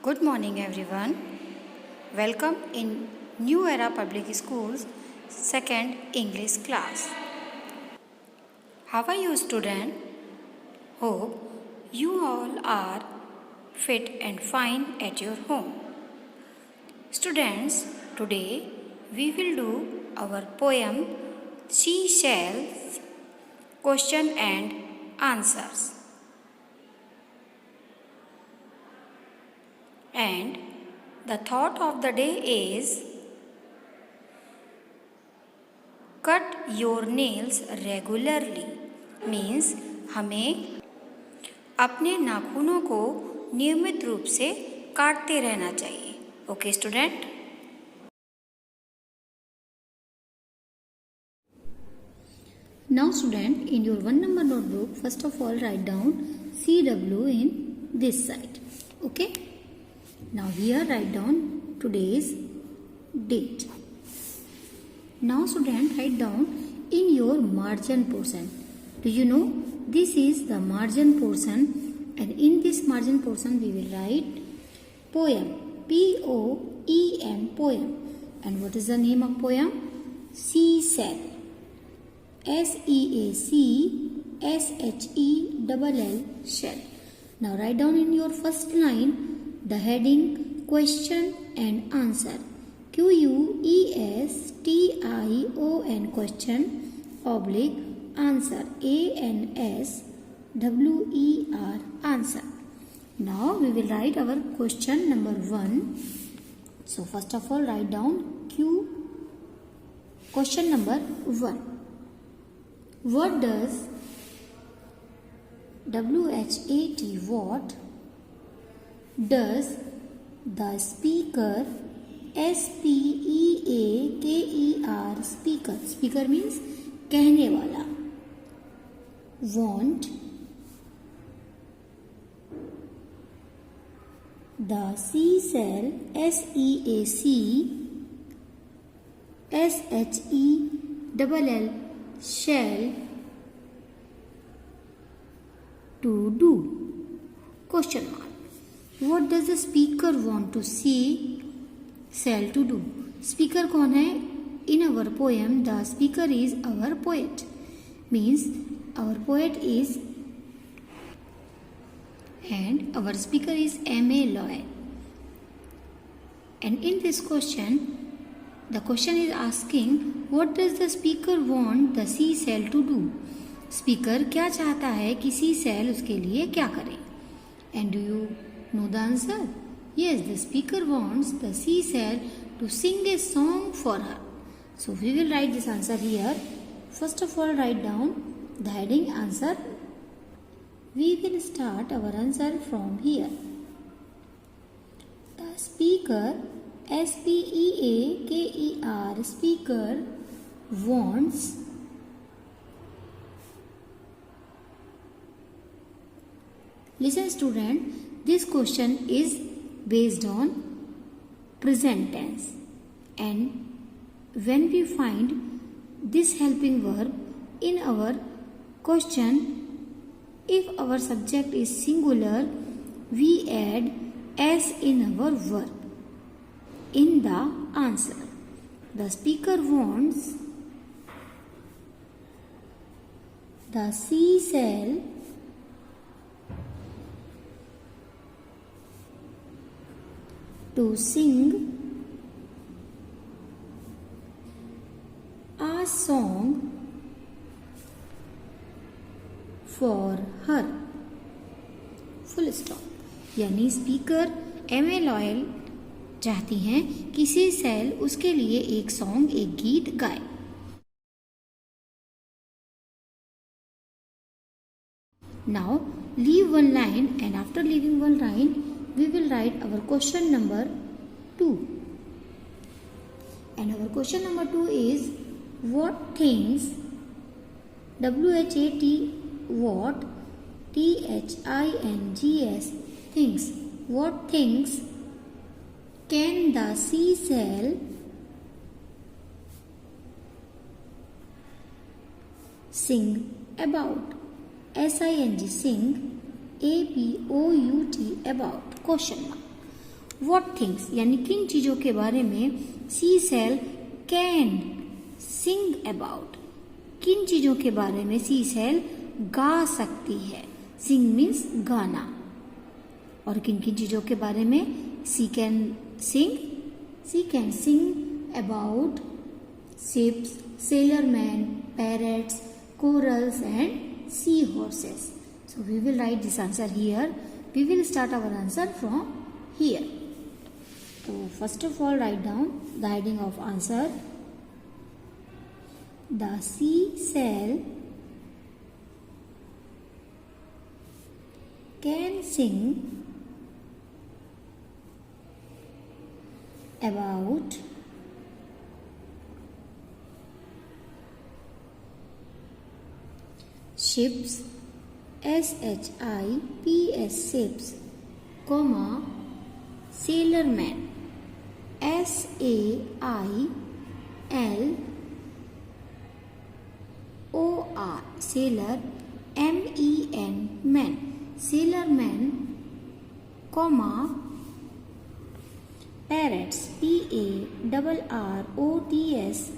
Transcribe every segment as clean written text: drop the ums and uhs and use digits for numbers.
Good morning everyone. Welcome in New Era Public Schools second English class. How are you student? Hope you all are fit and fine at your home. Students, today we will do our poem Seashells question and answers. And the thought of the day is cut your nails regularly means हमें अपने नाखूनों को नियमित रूप से काटते रहना चाहिए. Okay student. Now student, in your 1 number notebook, first of all write down CW in this side. Okay. Now here write down today's date. Now student, write down in your margin portion. Do you know this is the margin portion, and in this margin portion we will write poem, P-O-E-M, poem. And what is the name of poem? Seashell, S-E-A-C-S-H-E-L-L, shell. Now write down in your first line the heading question and answer. Q-U-E-S-T-I-O-N, question, oblique, answer, A-N-S-W-E-R, answer. Now we will write our question number 1. So first of all write down question number 1. What does W-H-A-T, what does the speaker, S-P-E-A-K-E-R, speaker, speaker means कहने वाला, want the seashell, S-E-A-C-S-H-E-L-L, shell, to do, question mark. What does the speaker want to see shell to do? Speaker कौन है? In our poem, the speaker is our poet. Means our poet is, and our speaker is M.A. Loy. And in this question, the question is asking, what does the speaker want the seashell to do? Speaker क्या चाहता है कि seashell उसके लिए क्या करे? And do you know the answer? Yes, the speaker wants the seashell to sing a song for her. So we will write this answer here. First of all write down the heading answer. We will start our answer from here. The speaker, S-P-E-A-K-E-R, speaker wants listen student, this question is based on present tense, and when we find this helping verb in our question, if our subject is singular, we add s in our verb in the answer. The speaker wants the seashell to sing a song for her. Full stop. यानी speaker M.A. Loyal चाहती हैं कि seashell उसके लिए एक song, एक गीत गाए. Now leave one line, and after leaving one line we will write our question number 2. And our question number 2 is, what things, W-H-A-T, what, T-H-I-N-G-S, things, what things can the seashell sing about? S-I-N-G, sing, A-B-O-U-T, about, question mark. What things यानी किन चीजों के बारे में सी cell can sing about, किन चीजों के बारे में सी सेल गा सकती है। सिंग मीन्स गाना। और किन किन चीजों के बारे में she can sing about ships, sailormen, parrots, corals and sea horses. So we will write this answer here. We will start our answer from here. So first of all write down the heading of answer. The seashell can sing about ships, ships, ships, comma, sailorman, sailor, sailor, men, sailorman, comma, parrots, parrots,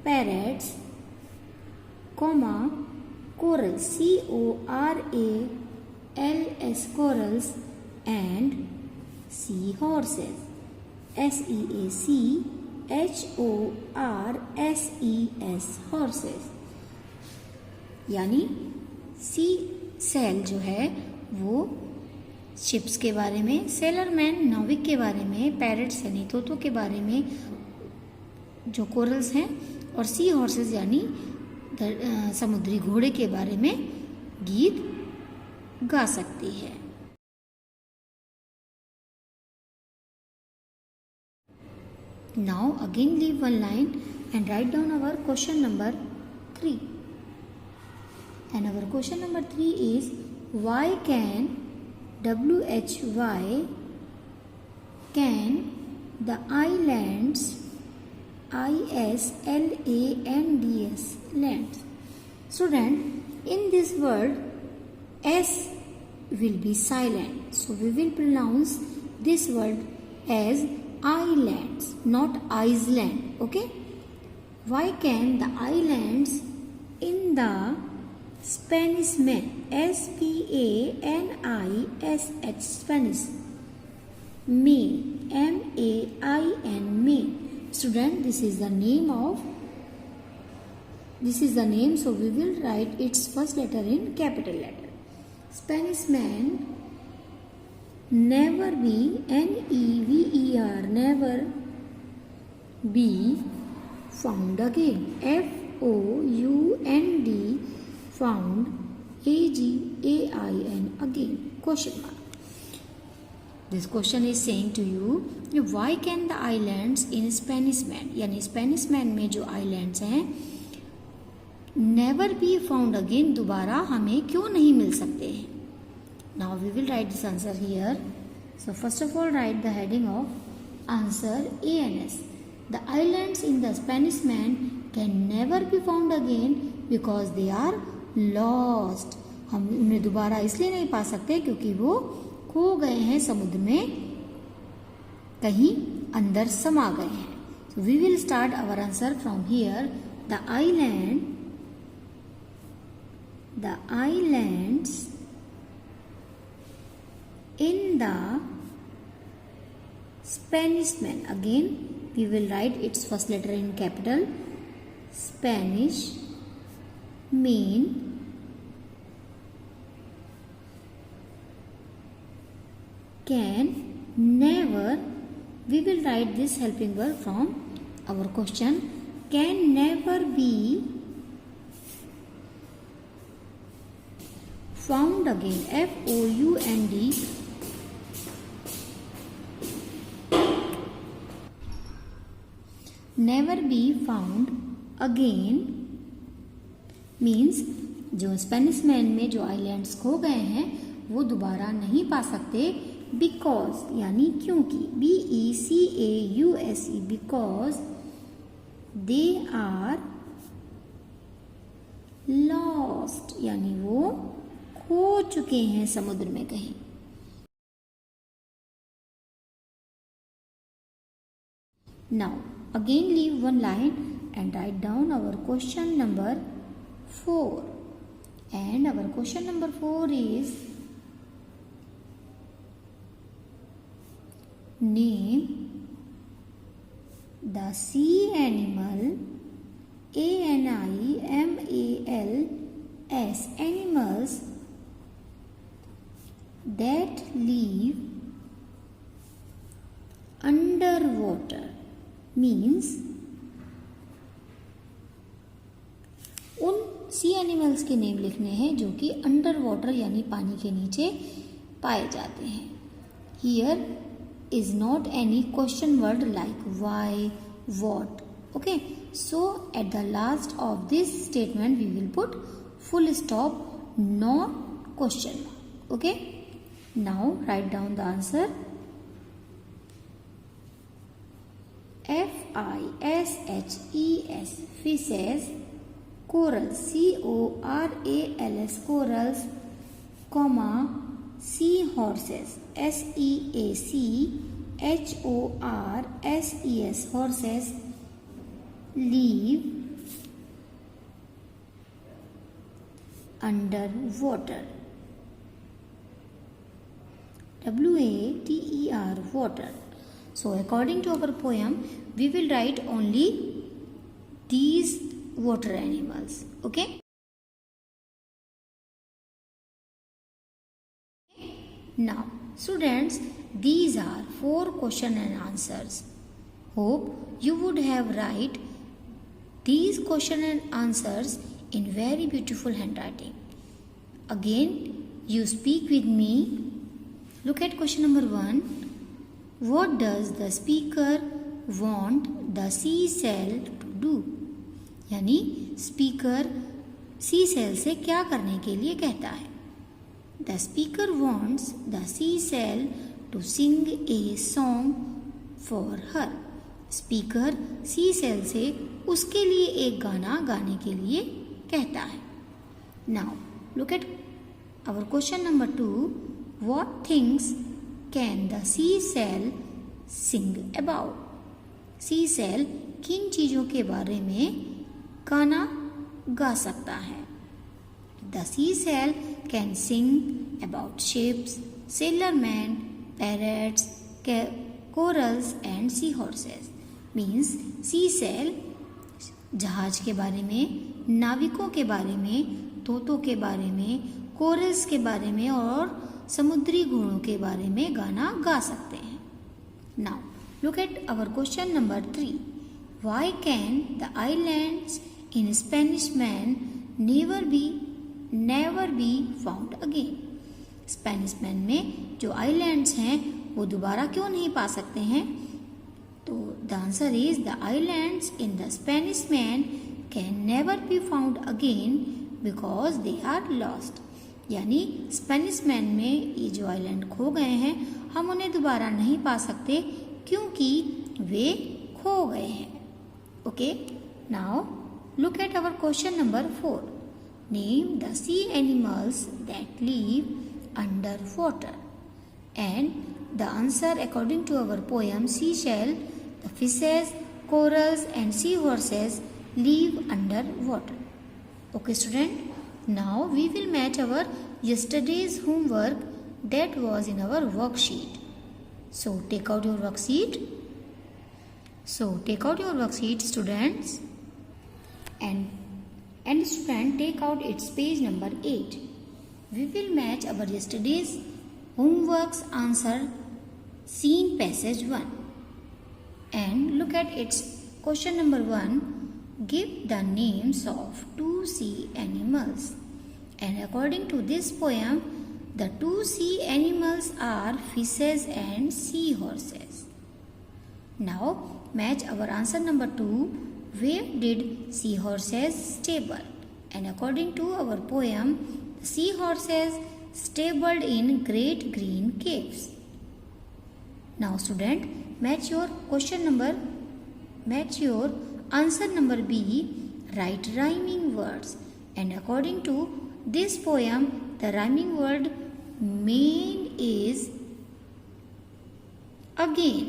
parrots, comma, corals, corals, corals and sea horses, horses, horses. यानी सी cell जो है वो ships के बारे में, सेलरमैन नाविक के बारे में, पैरट्स यानी तोतों के बारे में जो कोरल्स हैं, और सी हॉर्सेस यानी समुद्री घोड़े के बारे में गीत गा सकती है। Now again leave one line and write down our question number 3. And our question number 3 is why can the islands islands lands. Student, in this word s will be silent, so we will pronounce this word as islands, not Iceland. Okay, why can the islands in the Spanish main, Spanish, Spanish main, main, main. Student, this is the name, so we will write its first letter in capital letter. Spanish man never be, never, never be found again, found, found, again, again, question mark. This question is saying to you, why can the islands in Spanish man, यानी Spanish man में जो islands हैं never be found again, दोबारा हमें क्यों नहीं मिल सकते हैं। Now we will write this answer here. So first of all write the heading of answer ANS. The islands in the Spanish man can never be found again because they are lost. हम उन्हें दोबारा इसलिए नहीं पा सकते क्योंकि वो खो गए हैं, समुद्र में कहीं अंदर समा गए हैं। So we will start our answer from here. The islands in the Spanish main. Again we will write its first letter in capital. Spanish main can never, we will write this helping verb from our question, can never be found again, found, never be found again means जो Spanish main में जो islands खो गए हैं वो दोबारा नहीं पा सकते, बिकॉज यानी क्योंकि, BECAUSE, because they are lost यानी वो खो चुके हैं समुद्र में कहीं। Now again leave one line and write down our question number 4. And our question number 4 is name the sea animal animals animals that live underwater means उन सी animals के नेम लिखने हैं जो कि अंडर वाटर यानी पानी के नीचे पाए जाते हैं. Here is not any question word like why what. Okay, so at the last of this statement we will put full stop, not question mark. Okay, now write down the answer. FISHES fishes, corals CORALS corals, comma seahorses SEACHORSES horses, live underwater. WATER water. So according to our poem we will write only these water animals. Okay, now students, these are 4 question and answers. Hope you would have write these question and answers in very beautiful handwriting. Again, you speak with me. Look at question number 1. What does the speaker want the seashell to do? यानी speaker seashell से क्या करने के लिए कहता है. The speaker wants the seashell to sing a song for her. Speaker seashell से उसके लिए एक गाना गाने के लिए कहता है. Now look at our question number 2. What things can the seashell sing about? seashell किन चीज़ों के बारे में गाना गा सकता है. The seashell can sing about ships, sailormen, parrots, corals and seahorses. Means seashell जहाज के बारे में, नाविकों के बारे में, तोतों के बारे में, कोरल्स के बारे में और समुद्री घोड़ों के बारे में गाना गा सकते हैं. Now look at our question number 3. Why can the islands in Spanish main never be found again? Spanish main में जो आइलैंड्स हैं वो दोबारा क्यों नहीं पा सकते हैं? तो the answer is the islands in the Spanish main can never be found again because they are lost. यानी स्पेनिश मैन में ये जो आइलैंड खो गए हैं हम उन्हें दोबारा नहीं पा सकते क्योंकि वे खो गए हैं. Okay, now look at our question number 4. Name the sea animals that live under water. And the answer according to our poem seashell, the fishes, corals and seahorses live under water. Okay student, now we will match our yesterday's homework that was in our worksheet. So take out your worksheet. Students, and student take out its page number 8. We will match our yesterday's homework's answer seen passage 1. And look at its question number 1. Give the names of 2 sea animals. And according to this poem, the 2 sea animals are fishes and seahorses. Now match our answer number 2. Where did seahorses stable? And according to our poem, the seahorses stabled in great green caves. Now student, match your answer number B. Write rhyming words. And according to this poem, the rhyming word main is again.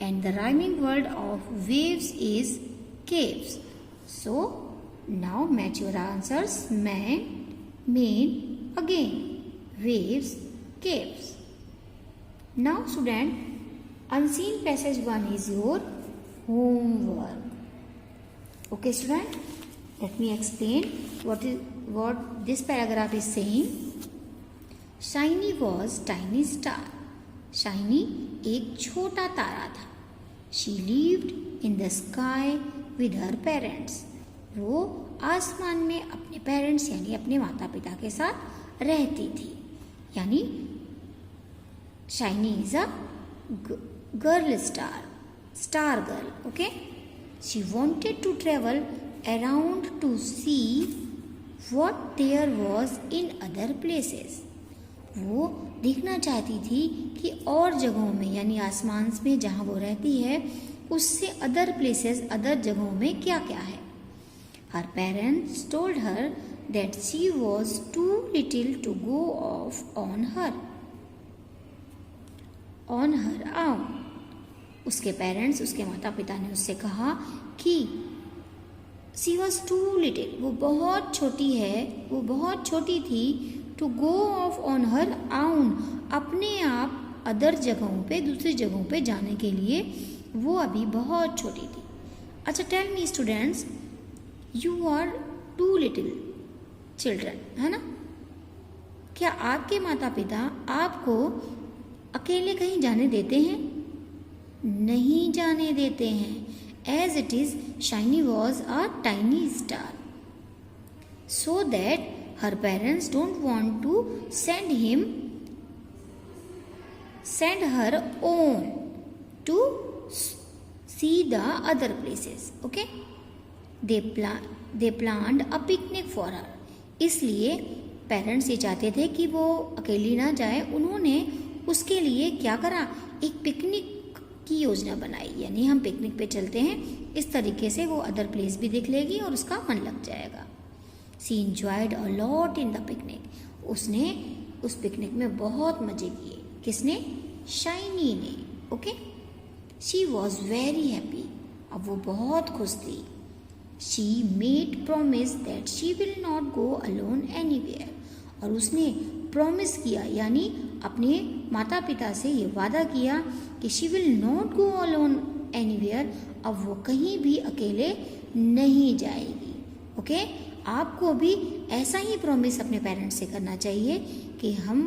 and the rhyming word of waves is caves. So now match your answers. Man, main, again, waves, caves. Now student, unseen passage 1 is your homework. Okay student, let me explain what this paragraph is saying. Shiny was tiny star. Shiny एक छोटा तारा था. She lived in the sky with her parents. वो आसमान में अपने parents यानी अपने माता पिता के साथ रहती थी. यानी shiny is a girl star girl. Okay. She wanted to travel around to see what there was in other places. वो देखना चाहती थी कि और जगहों में यानी आसमान में जहाँ वो रहती है उससे अदर प्लेसेस अदर जगहों में क्या क्या है. Her parents told her that she was too little to go off on her own. उसके पेरेंट्स उसके माता पिता ने उससे कहा कि सी वॉज टू लिटिल, वो बहुत छोटी है, वो बहुत छोटी थी, to go off on her own, अपने आप अदर जगहों पे दूसरी जगहों पे जाने के लिए वो अभी बहुत छोटी थी. अच्छा, tell me students, you are too little children, है ना? क्या आपके माता पिता आपको अकेले कहीं जाने देते हैं? नहीं जाने देते हैं. As it is, Shiny was a tiny star, so that her parents don't want to send her on to see the other places. Okay, they planned a picnic for her. इसलिए पेरेंट्स ये चाहते थे कि वो अकेली ना जाए. उन्होंने उसके लिए क्या करा, एक पिकनिक की योजना बनाई. यानी हम पिकनिक पे चलते हैं, इस तरीके से वो अदर प्लेस भी देख लेगी और उसका मन लग जाएगा. She enjoyed a lot in the picnic. उसने उस पिकनिक में बहुत मजे किए. किसने? शाइनी ने. Okay. She was very happy. अब वो बहुत खुश थी. She made promise that she will not go alone anywhere. और उसने प्रॉमिस किया यानी अपने माता पिता से ये वादा किया कि she will not go alone anywhere. अब वो कहीं भी अकेले नहीं जाएगी. ओके. आपको भी ऐसा ही प्रॉमिस अपने पेरेंट्स से करना चाहिए कि हम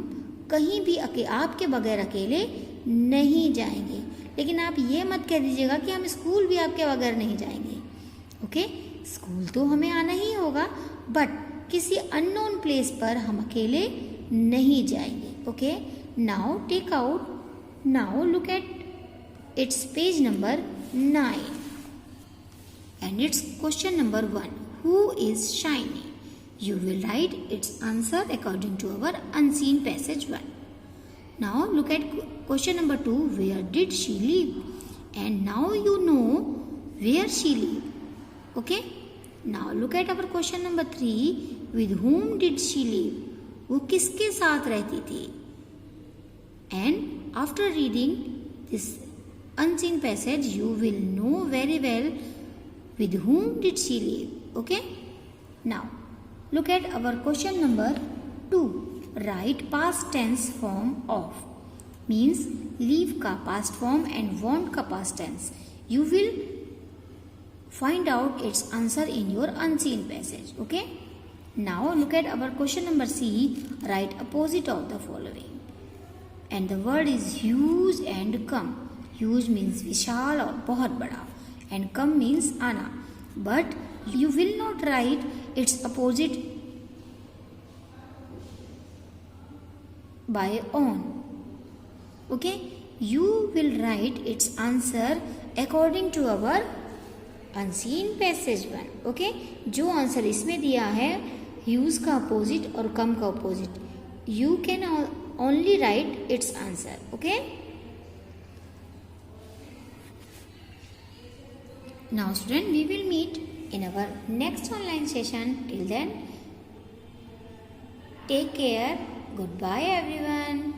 कहीं भी आपके बगैर अकेले नहीं जाएंगे. लेकिन आप ये मत कह दीजिएगा कि हम स्कूल भी आपके बगैर नहीं जाएंगे. ओके. स्कूल तो हमें आना ही होगा, बट किसी अननोन प्लेस पर हम अकेले नहीं जाएंगे. Okay. Now take out. Now look at its page number 9 and its question number 1. Who is Shiny? You will write its answer according to our unseen passage 1. Now look at question number 2. Where did she live? And now you know where she lived. Okay. Now look at our question number 3. With whom did she live? वो किसके साथ रहती थी? And after reading this unseen passage, you will know very well with whom did she live. Okay. Now look at our question number 2. Write past tense form of. Means leave का past form and want का past tense. You will find out its answer in your unseen passage. Okay. Now look at our question number C. Write opposite of the following. And the word is huge and come. Huge means विशाल और बहुत बड़ा, and come means आना. But you will not write its opposite by on. Okay. You will write its answer according to our unseen passage 1. Okay. जो answer इसमें दिया है use का opposite और कम का opposite, you can only write its answer. Okay. Now student, we will meet in our next online session. Till then, take care. Goodbye everyone.